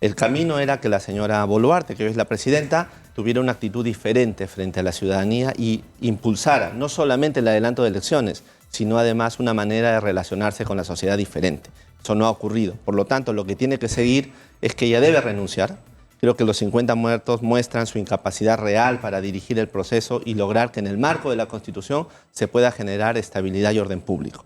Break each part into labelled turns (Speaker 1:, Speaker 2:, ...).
Speaker 1: El camino era que la señora Boluarte, que hoy es la presidenta, tuviera una actitud diferente frente a la ciudadanía y impulsara no solamente el adelanto de elecciones, sino además una manera de relacionarse con la sociedad diferente. Eso no ha ocurrido. Por lo tanto, lo que tiene que seguir es que ella debe renunciar. Creo que los 50 muertos muestran su incapacidad real para dirigir el proceso y lograr que en el marco de la Constitución se pueda generar estabilidad y orden público.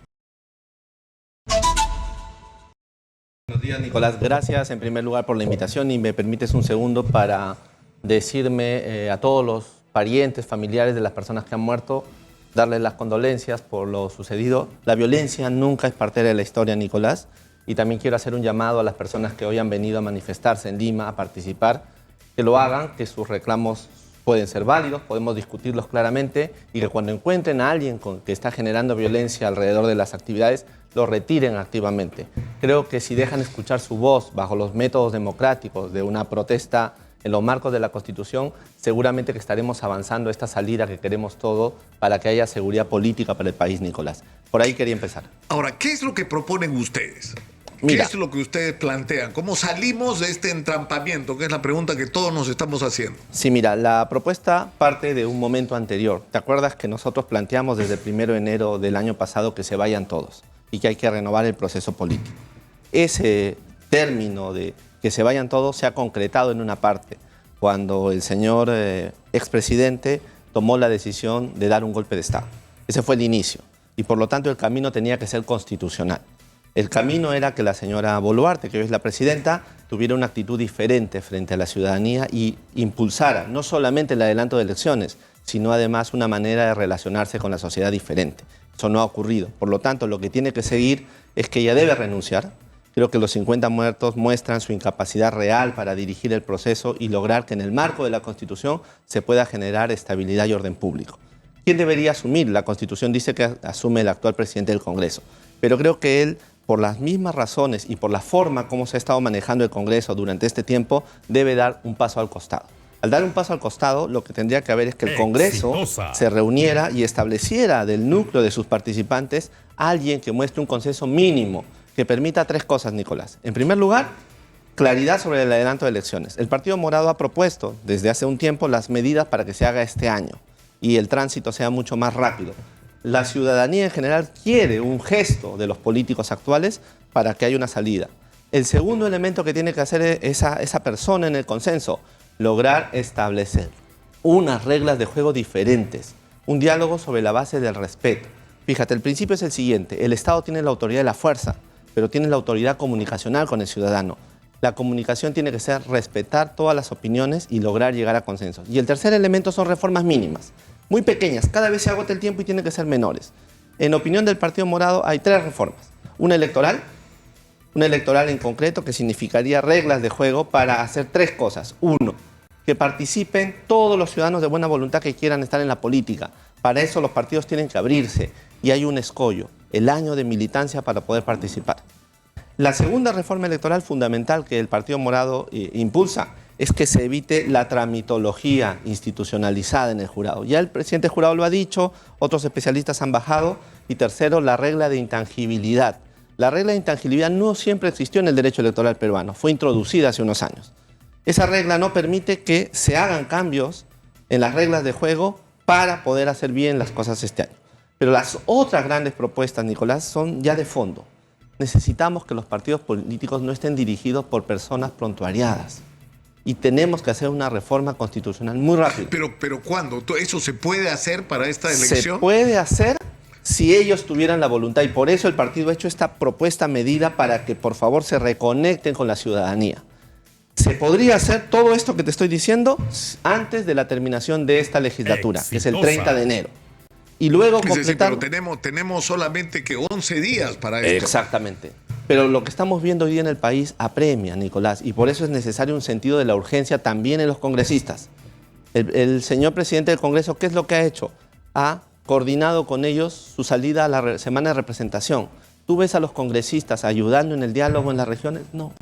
Speaker 1: Buenos días, Nicolás. Gracias en primer lugar por la invitación y me permites un segundo para decirme a todos los parientes, familiares de las personas que han muerto, darles las condolencias por lo sucedido. La violencia nunca es partera de la historia, Nicolás. Y también quiero hacer un llamado a las personas que hoy han venido a manifestarse en Lima, a participar, que lo hagan, que sus reclamos pueden ser válidos, podemos discutirlos claramente y que cuando encuentren a alguien que está generando violencia alrededor de las actividades, lo retiren activamente. Creo que si dejan escuchar su voz bajo los métodos democráticos de una protesta en los marcos de la Constitución, seguramente que estaremos avanzando esta salida que queremos todos para que haya seguridad política para el país, Nicolás. Por ahí quería empezar.
Speaker 2: Ahora, ¿qué es lo que proponen ustedes?
Speaker 1: Mira,
Speaker 2: ¿Qué es lo que ustedes plantean? ¿Cómo salimos de este entrampamiento? Que es la pregunta que todos nos estamos haciendo.
Speaker 1: Sí, mira, la propuesta parte de un momento anterior. ¿Te acuerdas que nosotros planteamos desde el 1 de enero del año pasado que se vayan todos y que hay que renovar el proceso político? Ese término de que se vayan todos se ha concretado en una parte, cuando el señor expresidente tomó la decisión de dar un golpe de Estado. Ese fue el inicio y por lo tanto el camino tenía que ser constitucional. El camino era que la señora Boluarte, que hoy es la presidenta, tuviera una actitud diferente frente a la ciudadanía y impulsara no solamente el adelanto de elecciones, sino además una manera de relacionarse con la sociedad diferente. Eso no ha ocurrido. Por lo tanto, lo que tiene que seguir es que ella debe renunciar. Creo que los 50 muertos muestran su incapacidad real para dirigir el proceso y lograr que en el marco de la Constitución se pueda generar estabilidad y orden público. ¿Quién debería asumir? La Constitución dice que asume el actual presidente del Congreso, pero creo que él, por las mismas razones y por la forma como se ha estado manejando el Congreso durante este tiempo, debe dar un paso al costado. Al dar un paso al costado, lo que tendría que haber es que el Congreso se reuniera y estableciera del núcleo de sus participantes a alguien que muestre un consenso mínimo, que permita tres cosas, Nicolás. En primer lugar, claridad sobre el adelanto de elecciones. El Partido Morado ha propuesto desde hace un tiempo las medidas para que se haga este año y el tránsito sea mucho más rápido. La ciudadanía en general quiere un gesto de los políticos actuales para que haya una salida. El segundo elemento que tiene que hacer esa persona en el consenso, lograr establecer unas reglas de juego diferentes, un diálogo sobre la base del respeto. Fíjate, el principio es el siguiente: el Estado tiene la autoridad de la fuerza, pero tiene la autoridad comunicacional con el ciudadano. La comunicación tiene que ser respetar todas las opiniones y lograr llegar a consensos. Y el tercer elemento son reformas mínimas, muy pequeñas, cada vez se agota el tiempo y tienen que ser menores. En opinión del Partido Morado hay tres reformas. Una electoral en concreto que significaría reglas de juego para hacer tres cosas. Uno, que participen todos los ciudadanos de buena voluntad que quieran estar en la política. Para eso los partidos tienen que abrirse y hay un escollo, el año de militancia para poder participar. La segunda reforma electoral fundamental que el Partido Morado impulsa es que se evite la tramitología institucionalizada en el jurado. Ya el presidente del jurado lo ha dicho, otros especialistas han bajado. Y tercero, la regla de intangibilidad. La regla de intangibilidad no siempre existió en el derecho electoral peruano, fue introducida hace unos años. Esa regla no permite que se hagan cambios en las reglas de juego para poder hacer bien las cosas este año. Pero las otras grandes propuestas, Nicolás, son ya de fondo. Necesitamos que los partidos políticos no estén dirigidos por personas prontuariadas. Y tenemos que hacer una reforma constitucional muy rápida.
Speaker 2: Pero ¿cuándo? ¿Eso se puede hacer para esta elección?
Speaker 1: Se puede hacer si ellos tuvieran la voluntad. Y por eso el partido ha hecho esta propuesta medida para que por favor se reconecten con la ciudadanía. Se podría hacer todo esto que te estoy diciendo antes de la terminación de esta legislatura, que es el 30 de enero. Y luego completar...
Speaker 2: Pero tenemos solamente que 11 días para esto.
Speaker 1: Exactamente. Pero lo que estamos viendo hoy día en el país apremia, Nicolás, y por eso es necesario un sentido de la urgencia también en los congresistas. El señor presidente del Congreso, ¿qué es lo que ha hecho? Ha coordinado con ellos su salida a la semana de representación. ¿Tú ves a los congresistas ayudando en el diálogo en las regiones? No.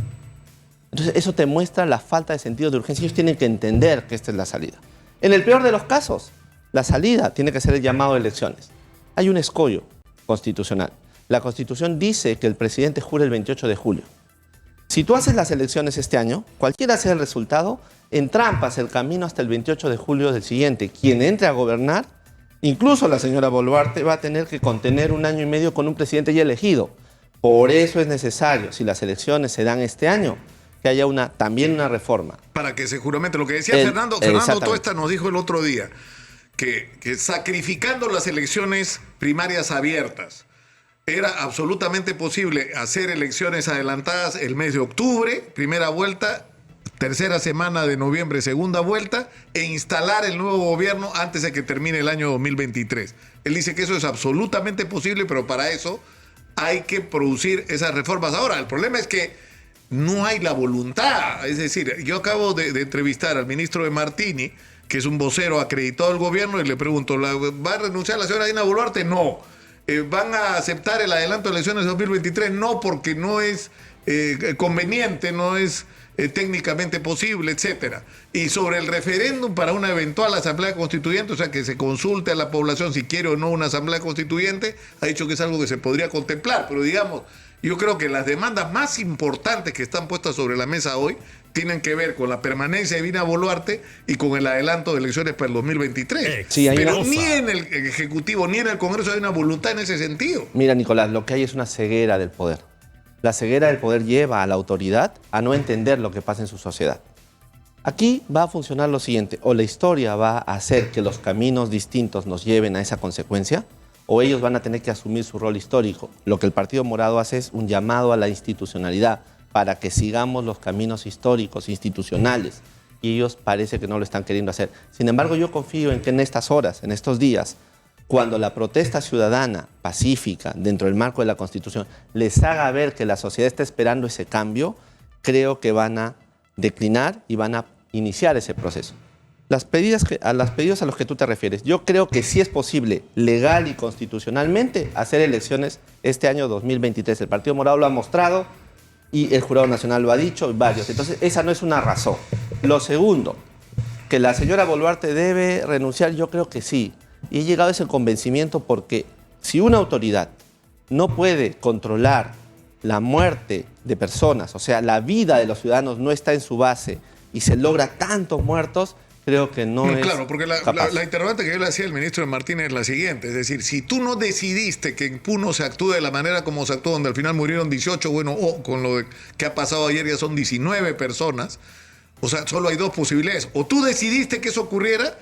Speaker 1: Entonces eso te muestra la falta de sentido de urgencia. Ellos tienen que entender que esta es la salida. En el peor de los casos, la salida tiene que ser el llamado a elecciones. Hay un escollo constitucional. La Constitución dice que el presidente jura el 28 de julio. Si tú haces las elecciones este año, cualquiera sea el resultado, entrampas el camino hasta el 28 de julio del siguiente. Quien entre a gobernar, incluso la señora Boluarte, va a tener que contener 1 año y medio con un presidente ya elegido. Por eso es necesario, si las elecciones se dan este año, que haya también una reforma.
Speaker 2: Para que se juramente. Lo que decía Fernando Toesta nos dijo el otro día, que sacrificando las elecciones primarias abiertas, era absolutamente posible hacer elecciones adelantadas el mes de octubre, primera vuelta, tercera semana de noviembre, segunda vuelta, e instalar el nuevo gobierno antes de que termine el año 2023. Él dice que eso es absolutamente posible, pero para eso hay que producir esas reformas. Ahora, el problema es que no hay la voluntad. Es decir, yo acabo de entrevistar al ministro de Martini, que es un vocero acreditado del gobierno, y le pregunto, ¿va a renunciar la señora Dina Boluarte? No. ¿Van a aceptar el adelanto de elecciones de 2023? No, porque no es conveniente, no es técnicamente posible, etcétera. Y sobre el referéndum para una eventual asamblea constituyente, o sea, que se consulte a la población si quiere o no una asamblea constituyente, ha dicho que es algo que se podría contemplar, pero digamos, yo creo que las demandas más importantes que están puestas sobre la mesa hoy tienen que ver con la permanencia de Dina Boluarte y con el adelanto de elecciones para el 2023.
Speaker 1: Sí,
Speaker 2: pero ni en el Ejecutivo ni en el Congreso hay una voluntad en ese sentido.
Speaker 1: Mira, Nicolás, lo que hay es una ceguera del poder. La ceguera del poder lleva a la autoridad a no entender lo que pasa en su sociedad. Aquí va a funcionar lo siguiente: o la historia va a hacer que los caminos distintos nos lleven a esa consecuencia, o ellos van a tener que asumir su rol histórico. Lo que el Partido Morado hace es un llamado a la institucionalidad para que sigamos los caminos históricos, institucionales, y ellos parece que no lo están queriendo hacer. Sin embargo, yo confío en que en estas horas, en estos días, cuando la protesta ciudadana pacífica dentro del marco de la Constitución les haga ver que la sociedad está esperando ese cambio, creo que van a declinar y van a iniciar ese proceso. Las pedidos a los que tú te refieres, yo creo que sí es posible legal y constitucionalmente hacer elecciones este año 2023. El Partido Morado lo ha mostrado y el Jurado Nacional lo ha dicho, y varios. Entonces, esa no es una razón. Lo segundo, que la señora Boluarte debe renunciar, yo creo que sí. Y he llegado a ese convencimiento porque si una autoridad no puede controlar la muerte de personas, o sea, la vida de los ciudadanos no está en su base y se logra tantos muertos, creo que no es
Speaker 2: claro, porque la interrogante que yo le hacía al ministro de Martínez es la siguiente, es decir, si tú no decidiste que en Puno se actúe de la manera como se actuó, donde al final murieron 18, bueno, con lo que ha pasado ayer ya son 19 personas, o sea, solo hay dos posibilidades: o tú decidiste que eso ocurriera,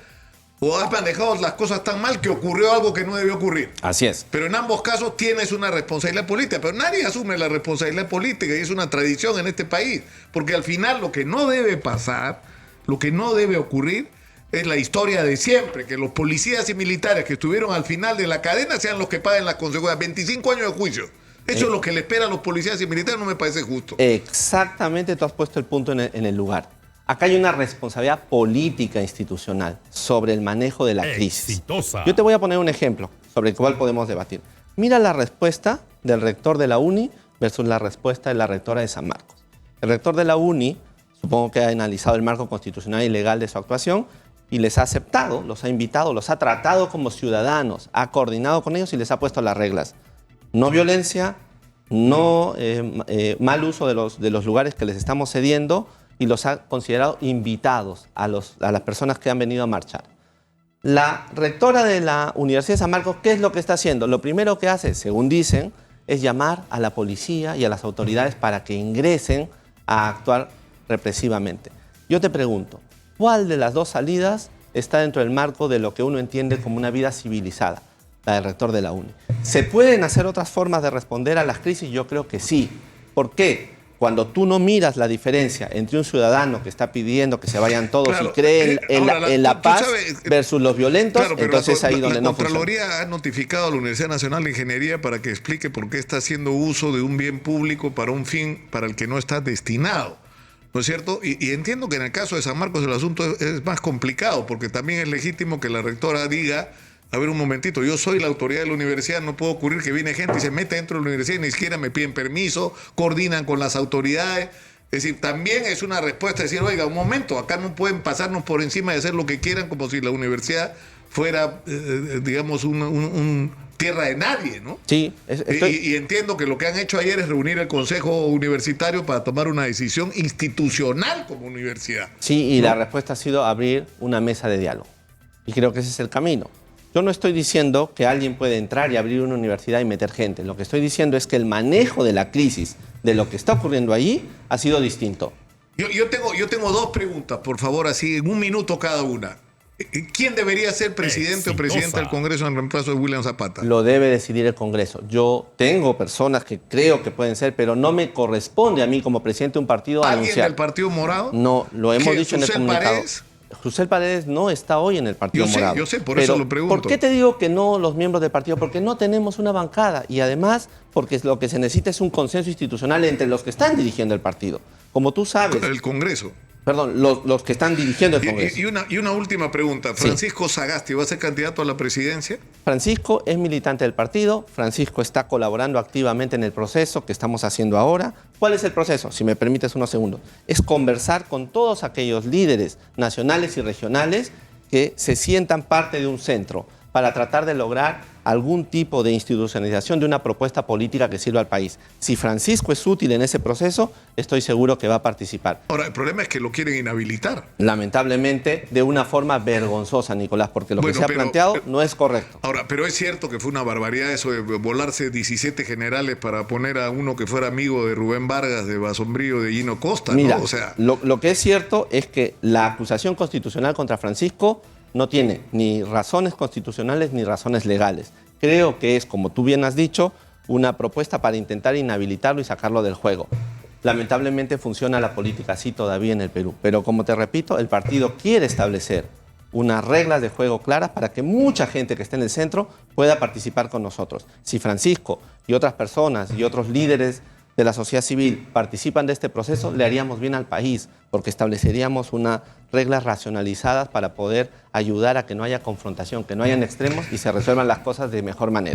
Speaker 2: o has manejado las cosas tan mal que ocurrió algo que no debió ocurrir.
Speaker 1: Así es.
Speaker 2: Pero en ambos casos tienes una responsabilidad política, pero nadie asume la responsabilidad política y es una tradición en este país, porque al final lo que no debe pasar, lo que no debe ocurrir es la historia de siempre, que los policías y militares que estuvieron al final de la cadena sean los que paguen las consecuencias. 25 años de juicio. Eso es lo que le espera a los policías y militares, no me parece justo.
Speaker 1: Exactamente, tú has puesto el punto en el lugar. Acá hay una responsabilidad política institucional sobre el manejo de la crisis.
Speaker 3: Exitosa.
Speaker 1: Yo te voy a poner un ejemplo sobre el cual podemos debatir. Mira la respuesta del rector de la UNI versus la respuesta de la rectora de San Marcos. El rector de la UNI, supongo que ha analizado el marco constitucional y legal de su actuación y les ha aceptado, los ha invitado, los ha tratado como ciudadanos, ha coordinado con ellos y les ha puesto las reglas. No violencia, no mal uso de los lugares que les estamos cediendo, y los ha considerado invitados a las personas que han venido a marchar. La rectora de la Universidad de San Marcos, ¿qué es lo que está haciendo? Lo primero que hace, según dicen, es llamar a la policía y a las autoridades para que ingresen a actuar represivamente. Yo te pregunto, ¿cuál de las dos salidas está dentro del marco de lo que uno entiende como una vida civilizada? La del rector de la UNI. ¿Se pueden hacer otras formas de responder a las crisis? Yo creo que sí. ¿Por qué? Cuando tú no miras la diferencia entre un ciudadano que está pidiendo que se vayan todos, claro, y cree en la paz, versus los violentos, claro, entonces ahí donde no funciona.
Speaker 2: La Contraloría ha notificado a la Universidad Nacional de Ingeniería para que explique por qué está haciendo uso de un bien público para un fin para el que no está destinado, ¿no es cierto? Y entiendo que en el caso de San Marcos el asunto es más complicado, porque también es legítimo que la rectora diga: a ver, un momentito, yo soy la autoridad de la universidad, no puede ocurrir que viene gente y se mete dentro de la universidad y ni siquiera me piden permiso, coordinan con las autoridades. Es decir, también es una respuesta de decir: oiga, un momento, acá no pueden pasarnos por encima y hacer lo que quieran, como si la universidad fuera, digamos, un tierra de nadie, ¿no?
Speaker 1: Sí.
Speaker 2: Y entiendo que lo que han hecho ayer es reunir el Consejo Universitario para tomar una decisión institucional como universidad.
Speaker 1: Sí, y la respuesta ha sido abrir una mesa de diálogo. Y creo que ese es el camino. Yo no estoy diciendo que alguien puede entrar y abrir una universidad y meter gente. Lo que estoy diciendo es que el manejo de la crisis, de lo que está ocurriendo ahí, ha sido distinto.
Speaker 2: Yo tengo dos preguntas, por favor, así en un minuto cada una. ¿Quién debería ser presidente o presidenta del Congreso en reemplazo de William Zapata?
Speaker 1: Lo debe decidir el Congreso. Yo tengo personas que creo que pueden ser, pero no me corresponde a mí como presidente de un partido
Speaker 2: anunciar.
Speaker 1: ¿Alguien
Speaker 2: del Partido Morado?
Speaker 1: No, lo hemos dicho en el comunicado.
Speaker 2: Paredes?
Speaker 1: José Paredes no está hoy en el Partido Morado.
Speaker 2: Yo sé, por eso lo pregunto.
Speaker 1: ¿Por qué te digo que no los miembros del partido? Porque no tenemos una bancada y además porque lo que se necesita es un consenso institucional entre los que están dirigiendo el partido. Como tú sabes...
Speaker 2: El Congreso.
Speaker 1: Perdón, los que están dirigiendo el Congreso.
Speaker 2: Y una última pregunta. ¿Francisco Sagasti va a ser candidato a la presidencia?
Speaker 1: Francisco es militante del partido. Francisco está colaborando activamente en el proceso que estamos haciendo ahora. ¿Cuál es el proceso? Si me permites unos segundos. Es conversar con todos aquellos líderes nacionales y regionales que se sientan parte de un centro para tratar de lograr algún tipo de institucionalización de una propuesta política que sirva al país. Si Francisco es útil en ese proceso, estoy seguro que va a participar.
Speaker 2: Ahora, el problema es que lo quieren inhabilitar.
Speaker 1: Lamentablemente, de una forma vergonzosa, Nicolás, porque lo que se ha planteado no es correcto.
Speaker 2: Ahora, pero es cierto que fue una barbaridad eso de volarse 17 generales para poner a uno que fuera amigo de Rubén Vargas, de Basombrío, de Gino Costa,
Speaker 1: Mira,
Speaker 2: ¿no? O sea,
Speaker 1: lo que es cierto es que la acusación constitucional contra Francisco no tiene ni razones constitucionales ni razones legales. Creo que es, como tú bien has dicho, una propuesta para intentar inhabilitarlo y sacarlo del juego. Lamentablemente funciona la política así todavía en el Perú. Pero como te repito, el partido quiere establecer unas reglas de juego claras para que mucha gente que esté en el centro pueda participar con nosotros. Si Francisco y otras personas y otros líderes de la sociedad civil participan de este proceso, le haríamos bien al país, porque estableceríamos unas reglas racionalizadas para poder ayudar a que no haya confrontación, que no hayan extremos y se resuelvan las cosas de mejor manera.